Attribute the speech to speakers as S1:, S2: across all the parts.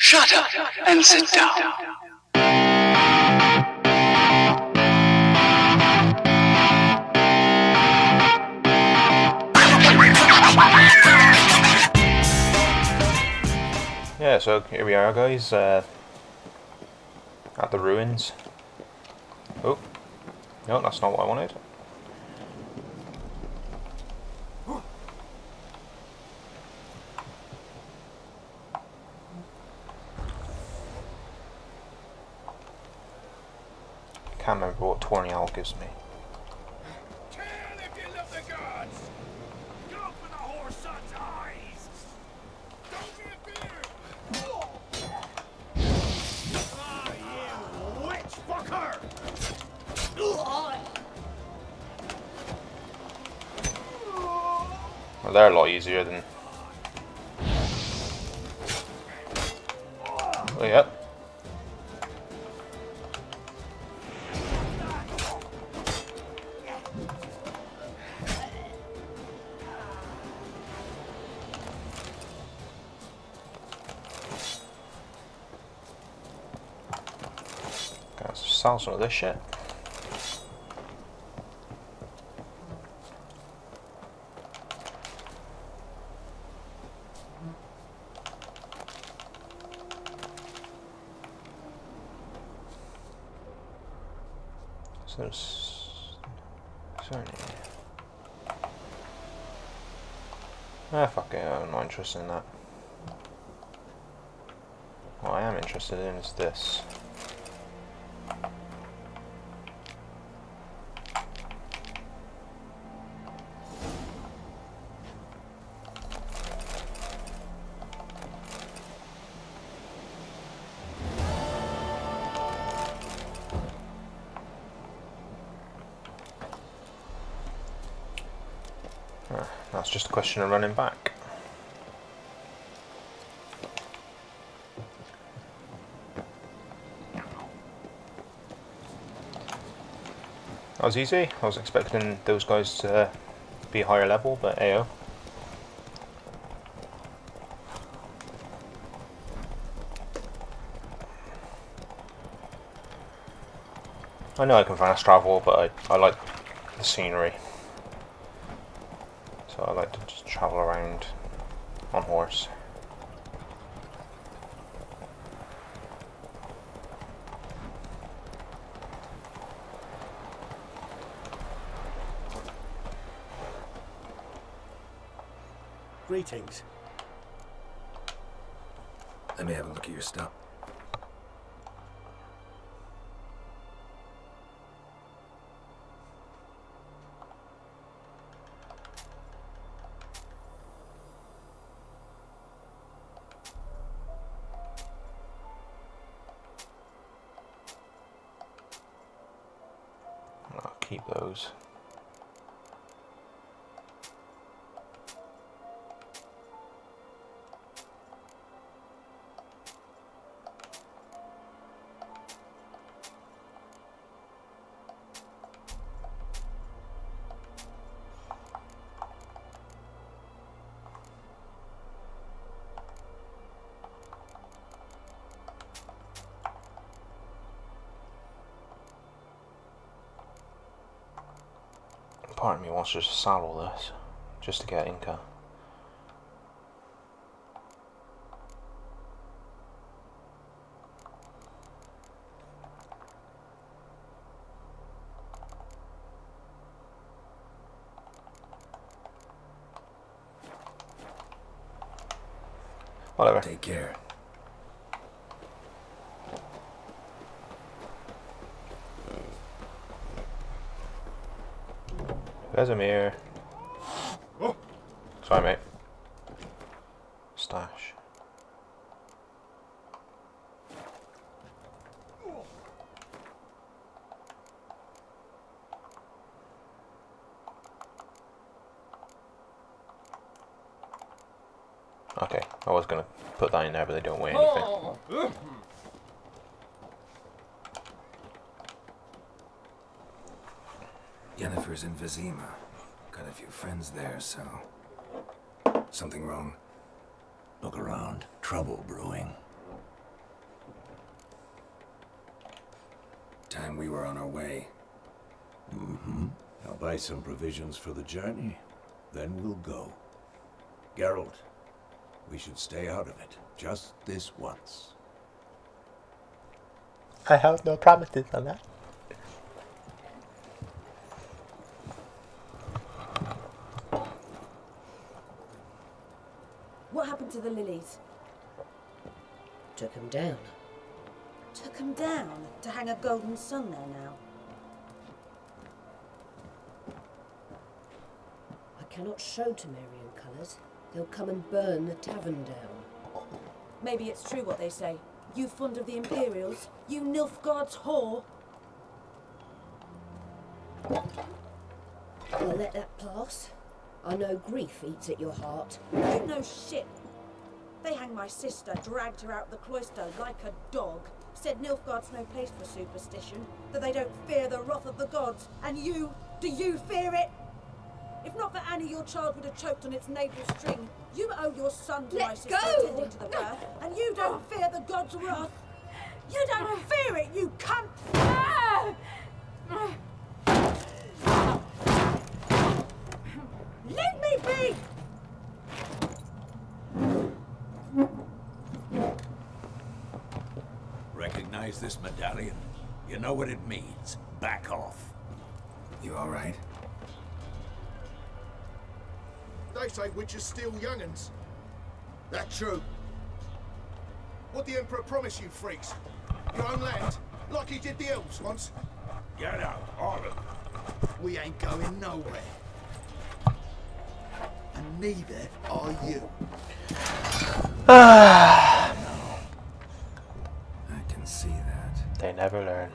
S1: Shut up and sit down.
S2: Yeah, so here we are, guys, at the ruins. Oh, no, that's not what I wanted. Can't remember what Tawny Owl gives me. Well, they're a lot easier than... Oh, yep. Gotta sell some of this shit. Fuck it, I'm not interested in that. What I am interested in is this. That's just a question of running back. That was easy. I was expecting those guys to be higher level, but AO. I know I can fast travel, but I like the scenery. So I like to just travel around on horse.
S3: Greetings.
S4: Let me have a look at your stuff.
S2: I'll keep those. Part of me wants to just sell all this, just to get Inca. Whatever.
S4: Take care.
S2: There's a mirror.
S3: Oh.
S2: Sorry, mate. Stash. Okay, I was gonna put that in there, but they don't weigh anything.
S4: Yennefer's in Vizima. Got a few friends there, so... Something wrong?
S5: Look around. Trouble brewing.
S4: time we were on our way.
S3: I'll buy some provisions for the journey, then we'll go. Geralt, we should stay out of it, just this once.
S2: I have no promises on that.
S5: What happened to the lilies?
S6: Took him down.
S5: Took them down to hang a golden sun there now.
S6: I cannot show Temerian colours. They'll come and burn the tavern down.
S5: Maybe it's true what they say. You fond of the Imperials? You Nilfgaard's whore?
S6: I'll let that pass. I know grief eats at your heart.
S5: You know shit. They hanged my sister, dragged her out the cloister like a dog. Said Nilfgaard's no place for superstition, that they don't fear the wrath of the gods. And you, do you fear it? If not for Annie, your child would have choked on its navel string. You owe your son to my sister attending to the birth, and you don't fear the gods' wrath. You don't fear it, you cunt! Leave me be!
S3: Recognize this medallion? You know what it means. Back off.
S4: You alright?
S7: They say witches steal young'uns. That true? What the Emperor promised you freaks? Your own land? Like he did the elves once?
S3: Get out, all of you.
S7: We ain't going nowhere. And neither are you.
S4: I can see that.
S2: They never learn.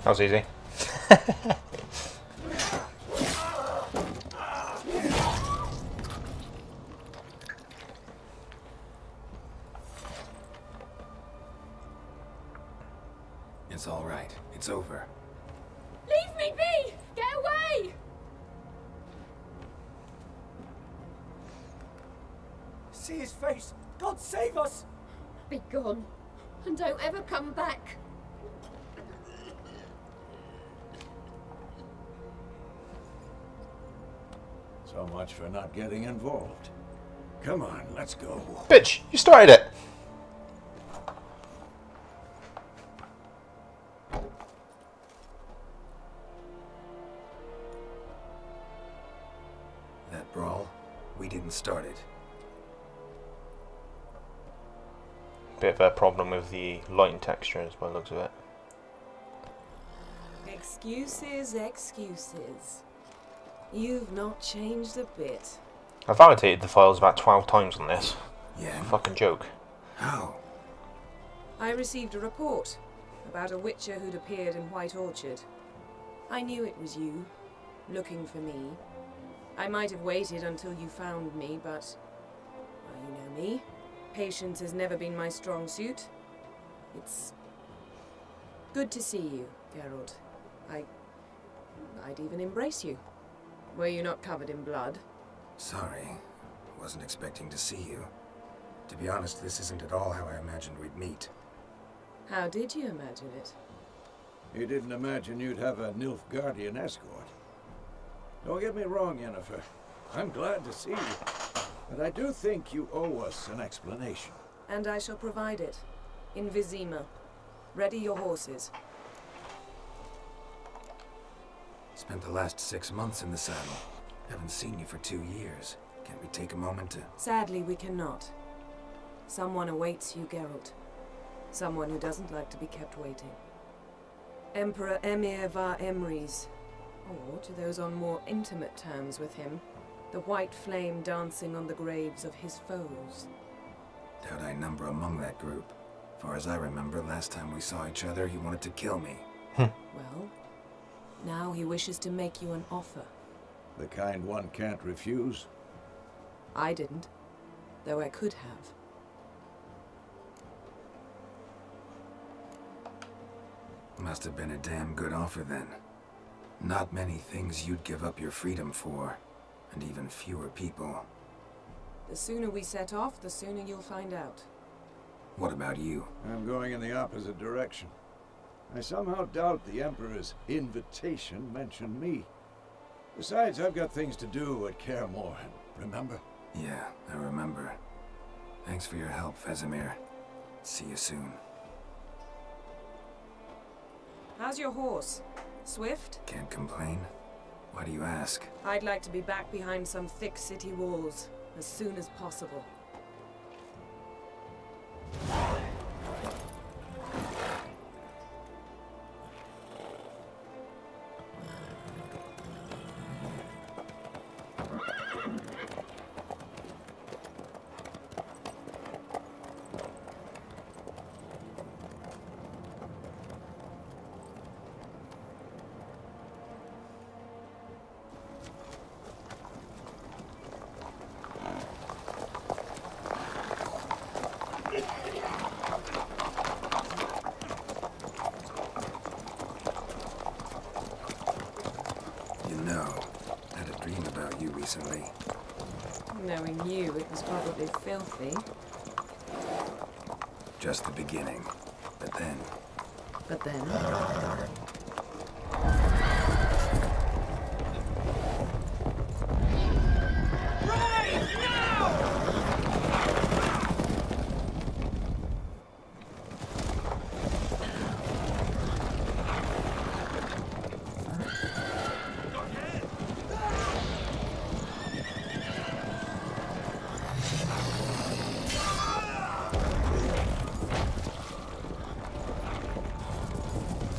S2: That was easy.
S4: It's all right. It's over.
S5: Leave me be! Get away!
S8: See his face! God save us!
S9: Be gone, and don't ever come back.
S3: So much for not getting involved. Come on, let's go.
S2: Bitch, you started it!
S4: That brawl, we didn't start it.
S2: Bit of a problem with the lighting textures by the looks of it.
S5: Excuses, excuses. You've not changed a bit.
S2: I validated the files about 12 times on this.
S4: Yeah?
S2: Fucking joke.
S4: How?
S5: I received a report about a witcher who'd appeared in White Orchard. I knew it was you, looking for me. I might have waited until you found me, but... well, you know me. Patience has never been my strong suit. It's... good to see you, Geralt. I'd even embrace you. Were you not covered in blood?
S4: Sorry. Wasn't expecting to see you. To be honest, this isn't at all how I imagined we'd meet.
S5: How did you imagine it?
S3: You didn't imagine you'd have a Nilfgaardian escort. Don't get me wrong, Yennefer. I'm glad to see you. But I do think you owe us an explanation.
S5: And I shall provide it. In Vizima. Ready your horses.
S4: Spent the last 6 months in the saddle. Haven't seen you for 2 years. Can't we take a moment to...
S5: Sadly, we cannot. Someone awaits you, Geralt. Someone who doesn't like to be kept waiting. Emperor Emir var Emrys. Or, to those on more intimate terms with him, the white flame dancing on the graves of his foes.
S4: Doubt I number among that group. Far as I remember, last time we saw each other, he wanted to kill me.
S5: Well, now he wishes to make you an offer.
S3: The kind one can't refuse.
S5: I didn't, though I could have.
S4: Must have been a damn good offer then. Not many things you'd give up your freedom for. and even fewer people.
S5: The sooner we set off, the sooner you'll find out.
S4: What about you?
S3: I'm going in the opposite direction. I somehow doubt the Emperor's invitation mentioned me. Besides, I've got things to do at Kaer Morhen, remember?
S4: Yeah, I remember. Thanks for your help, Vesemir. See you soon.
S5: How's your horse? Swift?
S4: Can't complain. Why do you ask?
S5: I'd like to be back behind some thick city walls as soon as possible.
S4: Recently.
S5: Knowing you, it was probably filthy.
S4: Just the beginning. But then...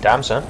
S2: Damn, son.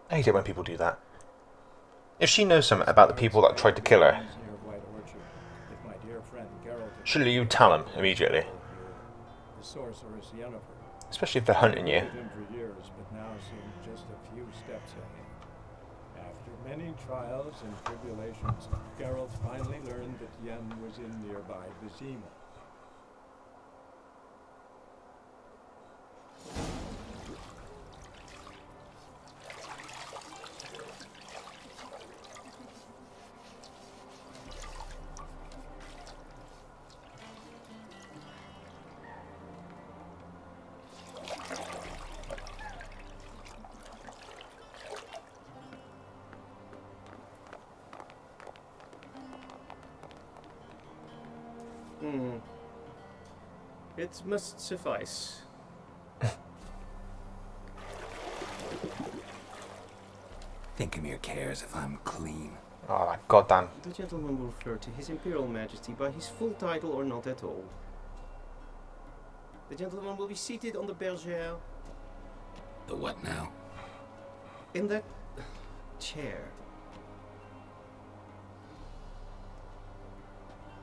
S2: I hate it when people do that. If she knows something about the people that tried to kill her, surely you tell them immediately. Especially if they're hunting you.
S10: After many trials and tribulations, Geralt finally learned that Yen was in nearby Vizima.
S11: It must suffice.
S4: Thinkemere cares if I'm clean.
S2: Oh, that goddamn.
S11: The gentleman will refer to His Imperial Majesty by his full title or not at all. The gentleman will be seated on the bergère.
S4: The what now?
S11: In that chair.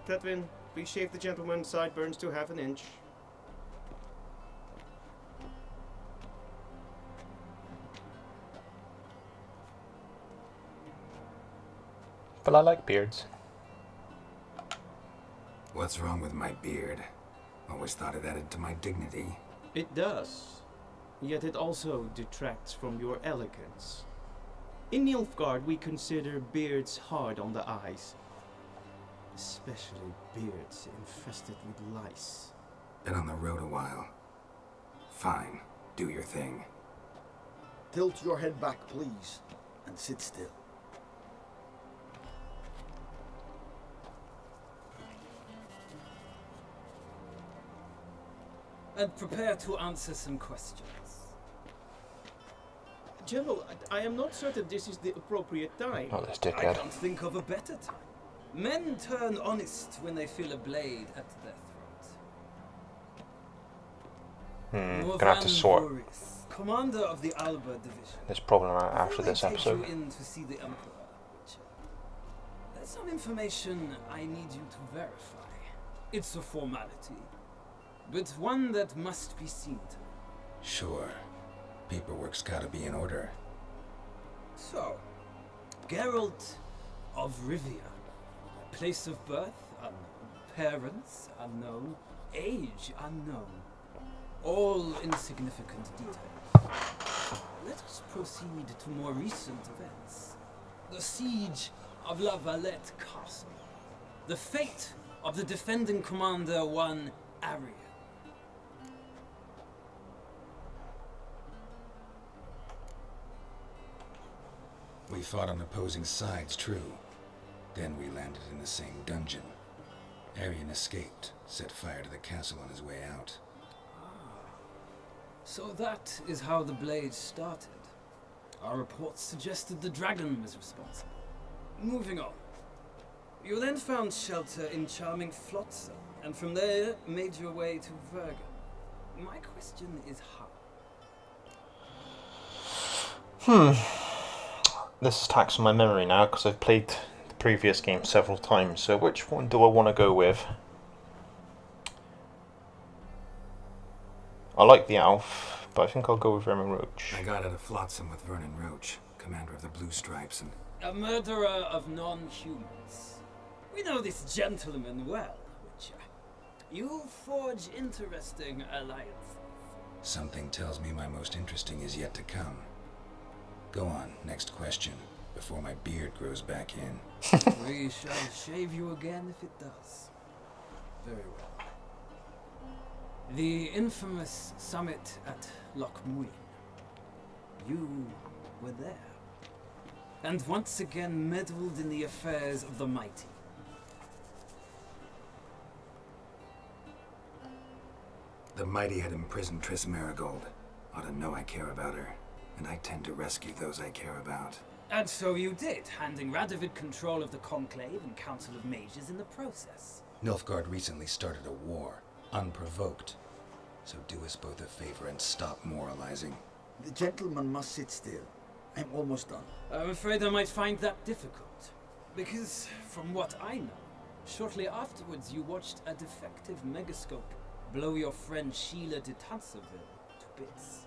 S11: Tedwin, please shave the gentleman's sideburns to half an inch.
S2: But I like beards.
S4: What's wrong with my beard? Always thought it added to my dignity.
S11: It does. Yet it also detracts from your elegance. In Nilfgaard, we consider beards hard on the eyes. Especially beards infested with lice.
S4: Been on the road a while. Fine. Do your thing.
S7: Tilt your head back, please, and sit still.
S12: And prepare to answer some questions.
S11: General, I am not certain this is the appropriate time.
S2: Oh, this
S12: I
S2: dickhead.
S12: can't think of a better time. Men turn honest when they feel a blade at their throat.
S2: Gonna have to sort
S12: Boris, commander of the Alba division.
S2: this problem out after
S12: Before
S2: this
S12: I take
S2: episode.
S12: you in to see the Emperor, there's some information I need you to verify. It's a formality, but one that must be seen to.
S4: Sure. Paperwork's gotta be in order.
S12: So, Geralt of Rivia. Place of birth unknown. Parents unknown. Age unknown. All insignificant details. Let us proceed to more recent events. The siege of La Valette Castle. The fate of the defending commander, one Arian.
S4: We fought on opposing sides, true. Then we landed in the same dungeon. Arian escaped, set fire to the castle on his way out.
S12: So that is how the blaze started. Our reports suggested the dragon was responsible. Moving on. You then found shelter in charming Flotsam, and from there made your way to Vergen. My question is how?
S2: This is taxing my memory now because I've played the previous game several times. So which one do I want to go with? I like the Elf, but I think I'll go with Vermin Roach.
S4: I got out of Flotsam with Vernon Roach, commander of the Blue Stripes, and...
S12: A murderer of non-humans. We know this gentleman well, Witcher. You forge interesting alliances.
S4: Something tells me my most interesting is yet to come. Go on, next question, before my beard grows back in.
S12: We shall shave you again if it does. Very well. The infamous summit at Loch Muin. You were there. And once again meddled in the affairs of the mighty.
S4: The mighty had imprisoned Triss Marigold. Ought to know I care about her, and I tend to rescue those I care about.
S12: And so you did, handing Radovid control of the Conclave and Council of Mages in the process.
S4: Nilfgaard recently started a war, unprovoked. So do us both a favor and stop moralizing.
S13: The gentleman must sit still. I'm almost done.
S12: I'm afraid I might find that difficult. Because, from what I know, shortly afterwards you watched a defective megascope blow your friend Sheila de Tanserville to bits.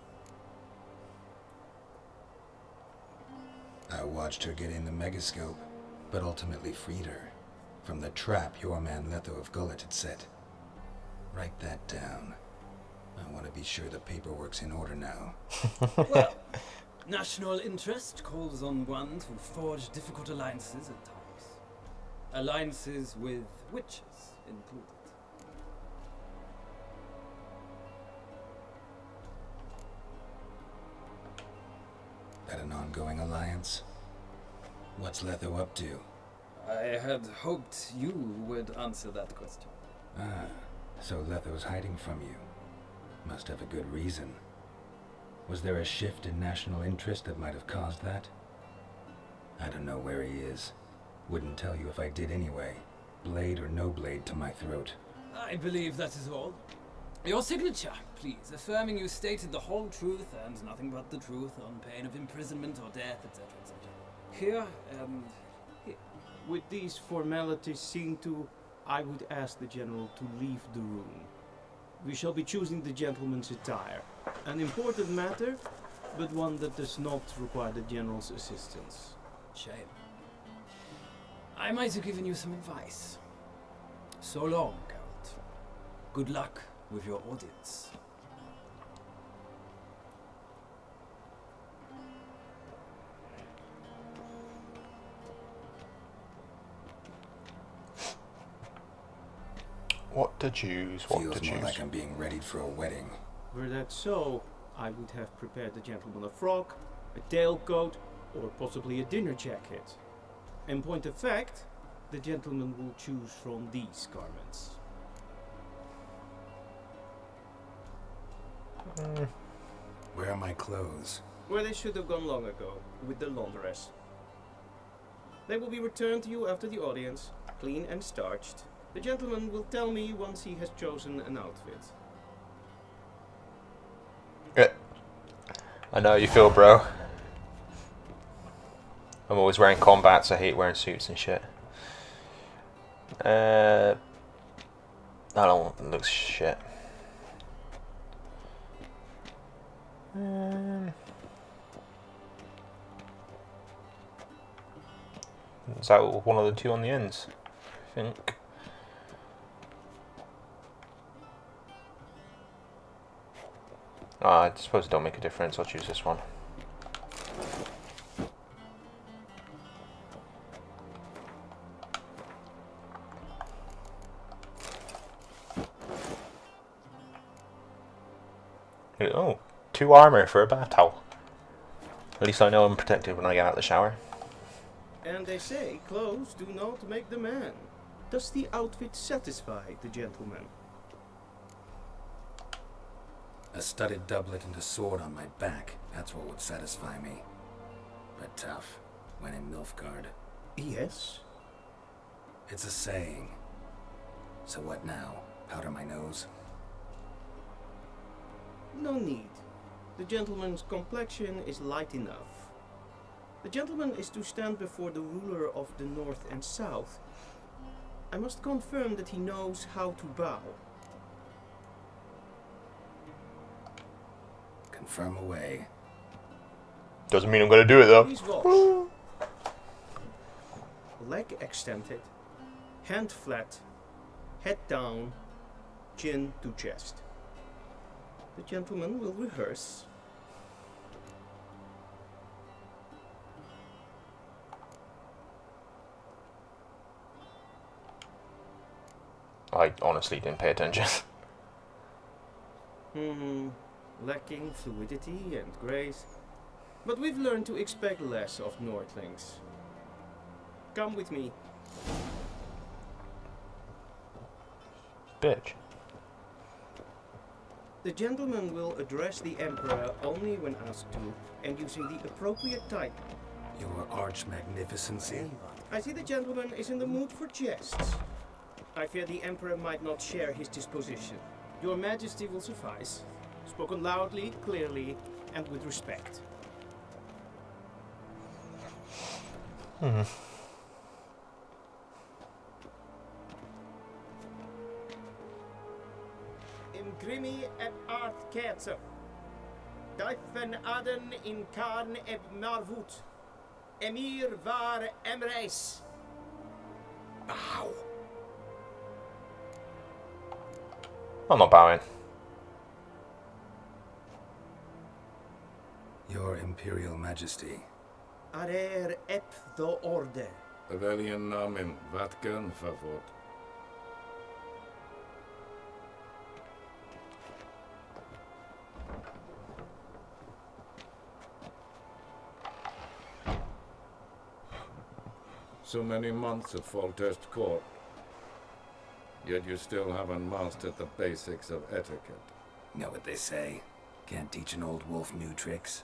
S4: I watched her get in the megascope, but ultimately freed her from the trap your man Letho of Gullet had set. Write that down. I want to be sure the paperwork's in order now.
S12: Well, national interest calls on one to forge difficult alliances at times. Alliances with witches included.
S4: That an ongoing alliance? What's Letho up to?
S12: I had hoped you would answer that question.
S4: Ah, so Letho's hiding from you. Must have a good reason. Was there a shift in national interest that might have caused that? I don't know where he is. Wouldn't tell you if I did anyway. Blade or no blade to my throat.
S12: I believe that is all. Your signature, please, affirming you stated the whole truth and nothing but the truth on pain of imprisonment or death, etc., etc. Here and here.
S11: With these formalities seen to, I would ask the general to leave the room. We shall be choosing the gentleman's attire. An important matter, but one that does not require the general's assistance.
S12: Shame. I might have given you some advice. So long, Geralt. Good luck with your audience.
S2: What to choose? What
S4: Feels
S2: to
S4: more
S2: choose?
S4: like I'm being readied for a wedding.
S11: Were that so, I would have prepared the gentleman a frock, a tailcoat, or possibly a dinner jacket. In point of fact, the gentleman will choose from these garments.
S4: Where are my clothes?
S11: Where they should have gone long ago, with the laundress. They will be returned to you after the audience, clean and starched. The gentleman will tell me once he has chosen an outfit.
S2: I know how you feel, bro. I'm always wearing combats. I hate wearing suits and shit. I don't. It looks shit. Is that one of the two on the ends? I think. I suppose it don't make a difference. I'll choose this one. Oh, 2 armor for a bath towel. At least I know I'm protected when I get out of the shower.
S11: And they say clothes do not make the man. Does the outfit satisfy the gentleman?
S4: A studded doublet and a sword on my back, that's what would satisfy me. But tough, when in Nilfgaard.
S11: Yes.
S4: It's a saying. So what now? Powder my nose?
S11: No need. The gentleman's complexion is light enough. The gentleman is to stand before the ruler of the North and South. I must confirm that he knows how to bow.
S4: Confirm away.
S2: Doesn't mean I'm gonna do it though.
S11: Please watch. Leg extended, hand flat, head down, chin to chest. The gentleman will rehearse.
S2: I honestly didn't pay attention.
S11: Lacking fluidity and grace. But we've learned to expect less of Nordlings. Come with me.
S2: Bitch.
S11: The gentleman will address the Emperor only when asked to, and using the appropriate title.
S4: Your Arch-Magnificency?
S11: I see the gentleman is in the mood for jests. I fear the Emperor might not share his disposition. Your Majesty will suffice. Spoken loudly, clearly, and with respect. Imgrimi eb art kerzer. Duifen aden in karn eb marvoet. Emir var emreis. Bow.
S2: I'm not bowing.
S4: Your Imperial Majesty.
S11: Arer eb the orde.
S3: Rebellion namen, Vatkan favort. So many months at Foltest Court, yet you still haven't mastered the basics of etiquette.
S4: Know what they say? Can't teach an old wolf new tricks.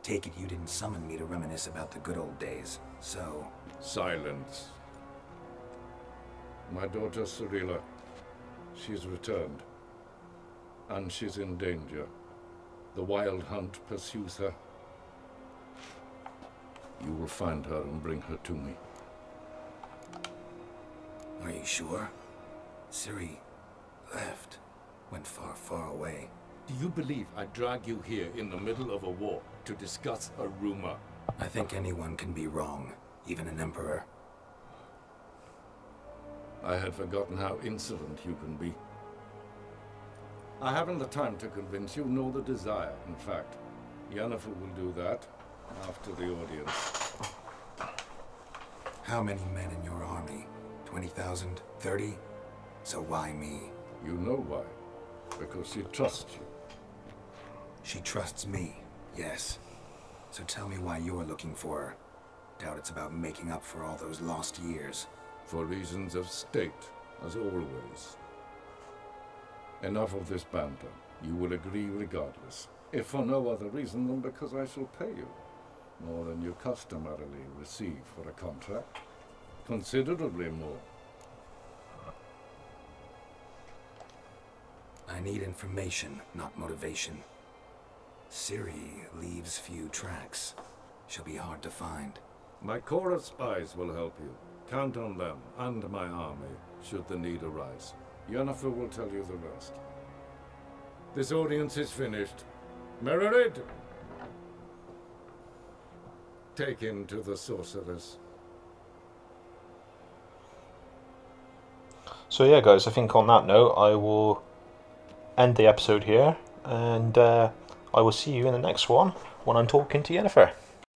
S4: Take it you didn't summon me to reminisce about the good old days, so...
S3: Silence. My daughter Cirilla, she's returned. And she's in danger. The Wild Hunt pursues her. You will find her and bring her to me.
S4: Are you sure? Ciri left. Went far, far away.
S3: Do you believe I drag you here in the middle of a war to discuss a rumor?
S4: I think anyone can be wrong, even an emperor.
S3: I had forgotten how insolent you can be. I haven't the time to convince you, nor the desire. In fact, Yennefer will do that after the audience.
S4: How many men in your army? 20,000? 30? So why me?
S3: You know why. Because she trusts you.
S4: She trusts me, yes. So tell me why you're looking for her. Doubt it's about making up for all those lost years.
S3: For reasons of state, as always. Enough of this banter. You will agree regardless. If for no other reason than because I shall pay you. More than you customarily receive for a contract. Considerably more.
S4: I need information, not motivation. Ciri leaves few tracks. She'll be hard to find.
S3: My corps of spies will help you. Count on them, and my army, should the need arise. Yennefer will tell you the rest. This audience is finished. Mererid! Take him to the sorceress.
S2: So yeah guys, I think on that note I will end the episode here, and I will see you in the next one when I'm talking to Yennefer.